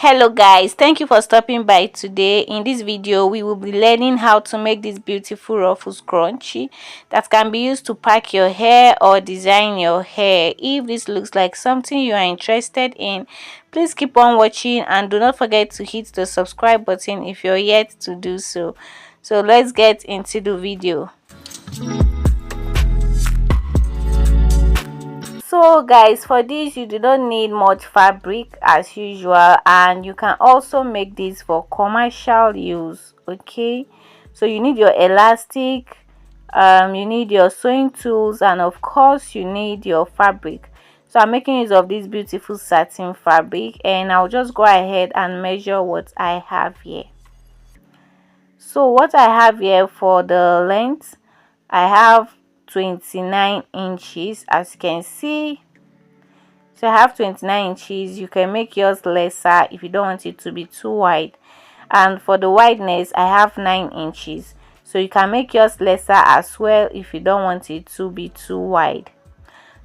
Hello guys, thank you for stopping by today. In this video we will be learning how to make this beautiful ruffle scrunchie that can be used to pack your hair or design your hair. If this looks like something you are interested in, please keep on watching and do not forget to hit the subscribe button if you're yet to do so. So let's get into the video. So guys, for this you do not need much fabric as usual, and you can also make this for commercial use. Okay, so you need your elastic, you need your sewing tools, and of course you need your fabric. So I'm making use of this beautiful satin fabric, and I'll just go ahead and measure what I have here. So what I have here for the length, I have 29 inches, as you can see. So I have 29 inches. You can make yours lesser if you don't want it to be too wide. And for the wideness, I have 9 inches. So you can make yours lesser as well if you don't want it to be too wide.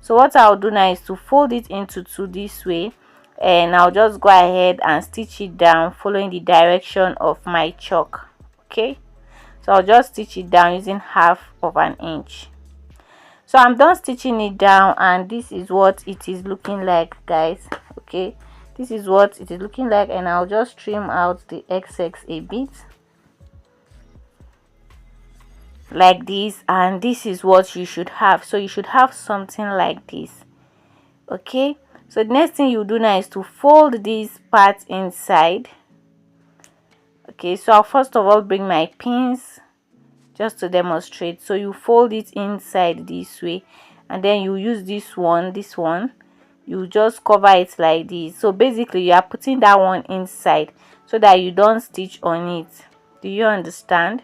So what I'll do now is to fold it into two this way, and I'll just go ahead and stitch it down following the direction of my chalk. Okay, so I'll just stitch it down using 1/2 inch. So I'm done stitching it down, and this is what it is looking like, guys. Okay, this is what it is looking like, and I'll just trim out the excess a bit like this, and this is what you should have. So you should have something like this. Okay, so the next thing you do now is to fold this part inside. Okay, so I'll first of all bring my pins just to demonstrate. So you fold it inside this way, and then you use this one, you just cover it like this. So basically you are putting that one inside so that you don't stitch on it. Do you understand?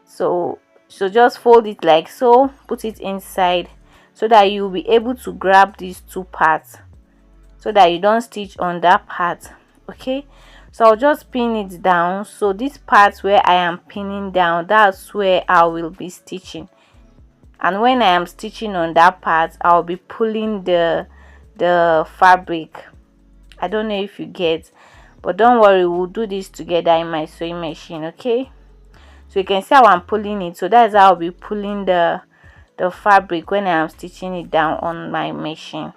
So just fold it like so, put it inside so that you'll be able to grab these two parts so that you don't stitch on that part. Okay, so I'll just pin it down. So this part where I am pinning down, that's where I will be stitching, and when I am stitching on that part, I'll be pulling the fabric. I don't know if you get, but don't worry, we'll do this together in my sewing machine. Okay, so you can see how I'm pulling it. So that's how I'll be pulling the fabric when I am stitching it down on my machine.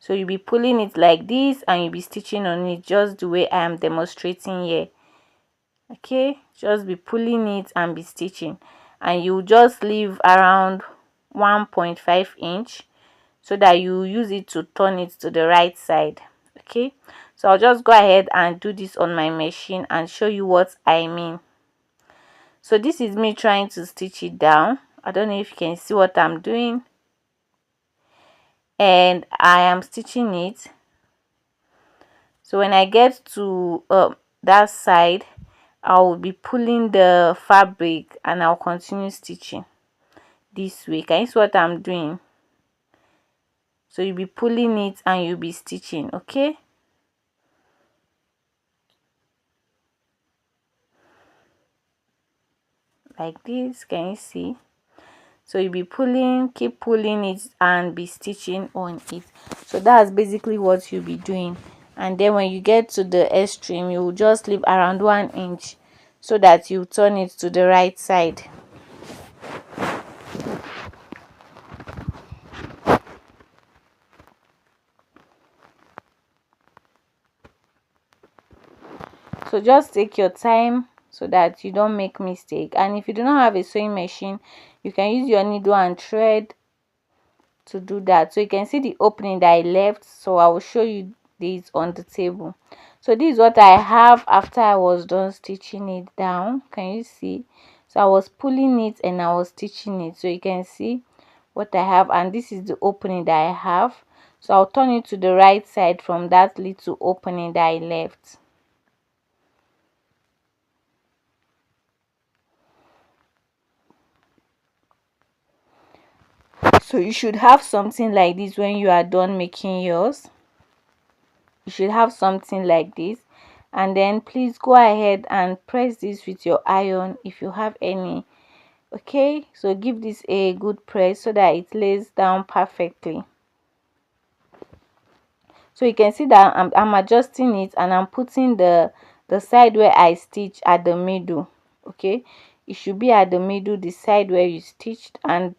So you'll be pulling it like this, and you'll be stitching on it just the way I am demonstrating here. Okay, just be pulling it and be stitching, and you just leave around 1.5 inch so that you use it to turn it to the right side. Okay, so I'll just go ahead and do this on my machine and show you what I mean. So this is me trying to stitch it down. I don't know if you can see what I'm doing, and I am stitching it. So when I get to that side, I will be pulling the fabric and I'll continue stitching this way. Can you see what I'm doing? So you'll be pulling it and you'll be stitching. Okay, like this. Can you see? So you'll be pulling, keep pulling it and be stitching on it. So that's basically what you'll be doing. And then when you get to the extreme, you will just leave around 1 inch so that you turn it to the right side. So just take your time so that you don't make mistake. And if you do not have a sewing machine, you can use your needle and thread to do that. So you can see the opening that I left, so I will show you this on the table. So this is what I have after I was done stitching it down. Can you see? So I was pulling it and I was stitching it, so you can see what I have, and this is the opening that I have. So I'll turn it to the right side from that little opening that I left. So you should have something like this when you are done making yours. You should have something like this, and then please go ahead and press this with your iron if you have any, Okay, so give this a good press so that it lays down perfectly. So you can see that I'm adjusting it, and I'm putting the side where I stitch at the middle. Okay, it should be at the middle, the side where you stitched, and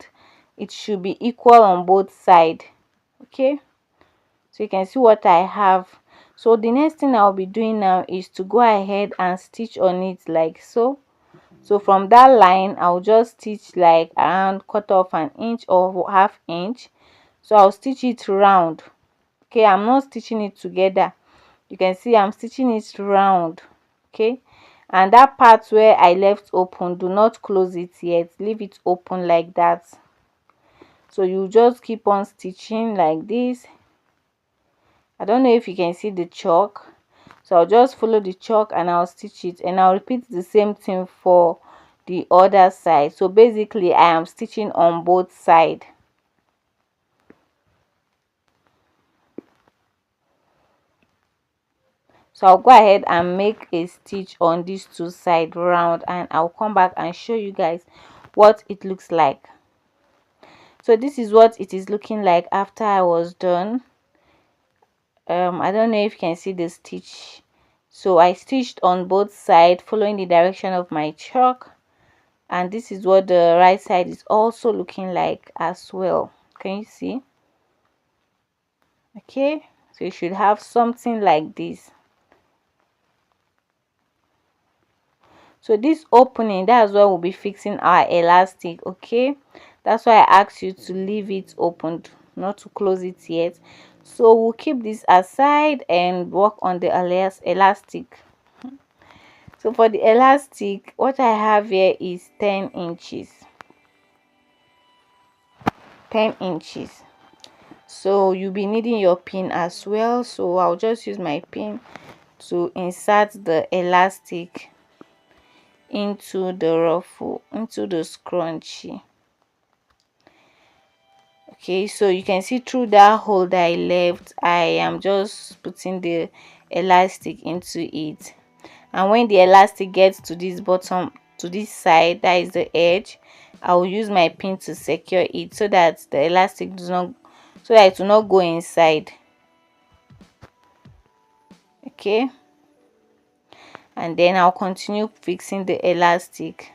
it should be equal on both sides. Okay, so you can see what I have. So the next thing I'll be doing now is to go ahead and stitch on it like so. So from that line, I'll just stitch like around 1/4 inch or ½ inch. So I'll stitch it round. Okay, I'm not stitching it together. You can see I'm stitching it round. Okay, and that part where I left open, do not close it yet, leave it open like that. So you just keep on stitching like this. I don't know if you can see the chalk, so I'll just follow the chalk and I'll stitch it, and I'll repeat the same thing for the other side. So basically I am stitching on both sides. So I'll go ahead and make a stitch on these two sides round, and I'll come back and show you guys what it looks like. So this is what it is looking like after I was done. I don't know if you can see the stitch. So I stitched on both sides following the direction of my chalk, and this is what the right side is also looking like as well. Can you see? Okay, so you should have something like this. So this opening, that's where we'll be fixing our elastic. Okay, that's why I asked you to leave it opened, not to close it yet. So we'll keep this aside and work on the elastic. So for the elastic, what I have here is 10 inches. 10 inches. So you'll be needing your pin as well. So I'll just use my pin to insert the elastic into the ruffle, into the scrunchie. Okay, so you can see through that hole that I left, I am just putting the elastic into it. And when the elastic gets to this bottom, to this side, that is the edge, I will use my pin to secure it so that the elastic does not, so that it will not go inside. Okay, and then I'll continue fixing the elastic.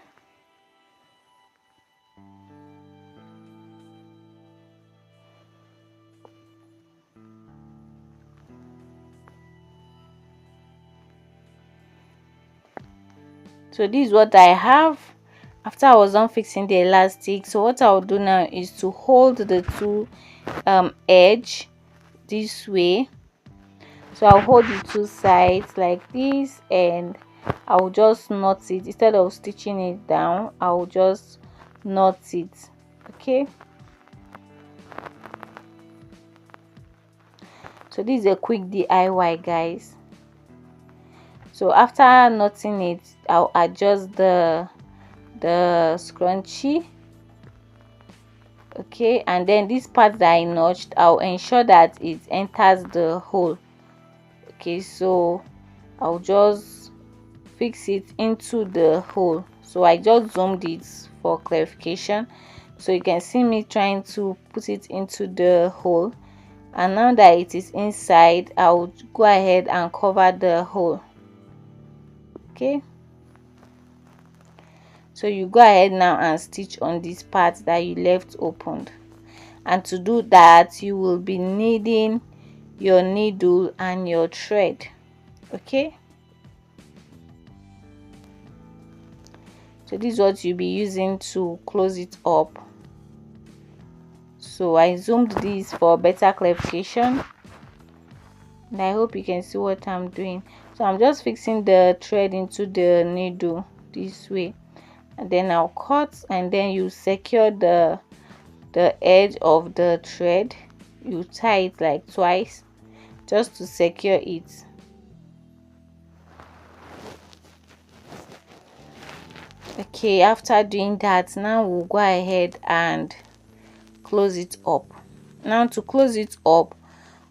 So this is what I have after I was done fixing the elastic. So what I'll do now is to hold the two edge this way. So I'll hold the two sides like this, and I'll just knot it. Instead of stitching it down, I'll just knot it. Okay, so this is a quick DIY, guys. So after knotting it, I'll adjust the scrunchie. Okay, and then this part that I notched, I'll ensure that it enters the hole. Okay, so I'll just fix it into the hole. So I just zoomed it for clarification, so you can see me trying to put it into the hole. And now that it is inside, I'll go ahead and cover the hole. Okay, so you go ahead now and stitch on this part that you left opened. And to do that, you will be needing your needle and your thread. Okay, so this is what you'll be using to close it up. So I zoomed this for better clarification, and I hope you can see what I'm doing. So I'm just fixing the thread into the needle this way, and then I'll cut, and then you secure the edge of the thread. You tie it like twice just to secure it. Okay, after doing that, now we'll go ahead and close it up. Now to close it up,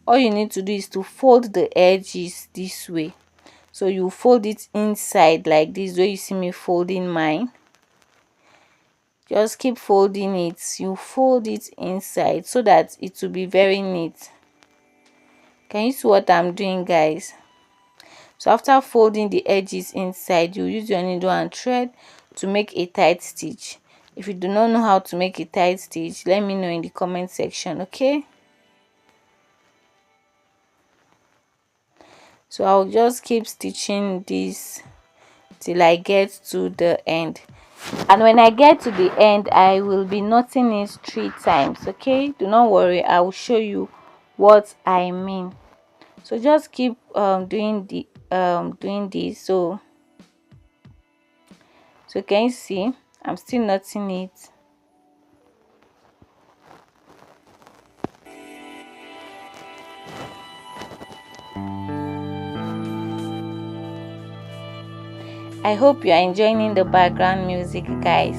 all you need to do is to fold the edges this way. So you fold it inside like this, where you see me folding mine. Just keep folding it. You fold it inside so that it will be very neat. Can you see what I'm doing, guys? So after folding the edges inside, you use your needle and thread to make a tight stitch. If you do not know how to make a tight stitch, let me know in the comment section, okay? So I'll just keep stitching this till I get to the end, and when I get to the end I will be knotting it 3 times, okay? Do not worry, I will show you what I mean. So just keep doing this. So can you see I'm still knotting it. I hope you are enjoying the background music, guys.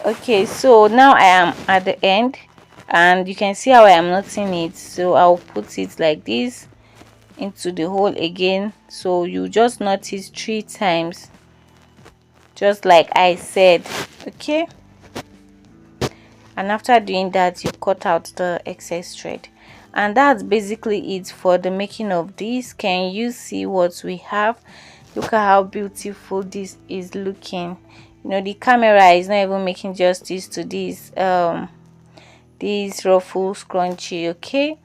Okay, so now I am at the end and you can see how I am knotting it. So I'll put it like this into the hole again. So you just knot it 3 times, just like I said, okay? And after doing that, you cut out the excess thread, and that's basically it for the making of this. Can you see what we have? Look at how beautiful this is looking. You know, the camera is not even making justice to this ruffle scrunchie, okay?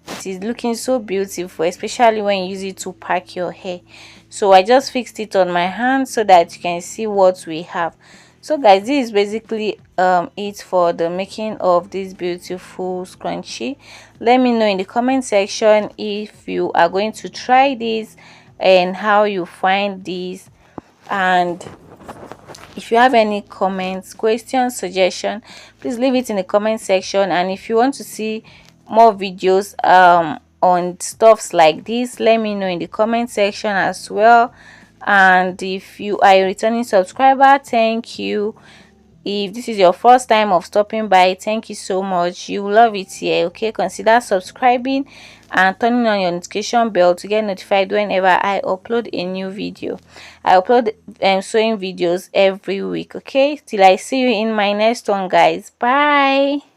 It is looking so beautiful, especially when you use it to pack your hair. So I just fixed it on my hand so that you can see what we have. So guys, this is basically it for the making of this beautiful scrunchie. Let me know in the comment section if you are going to try this and how you find this, and if you have any comments, questions, suggestion, please leave it in the comment section. And if you want to see more videos on stuffs like this, let me know in the comment section as well. And if you are a returning subscriber, thank you. If this is your first time of stopping by, thank you so much. You will love it here, okay? Consider subscribing and turning on your notification bell to get notified whenever I upload a new video. I upload sewing videos every week, okay? Till I see you in my next one, guys. Bye.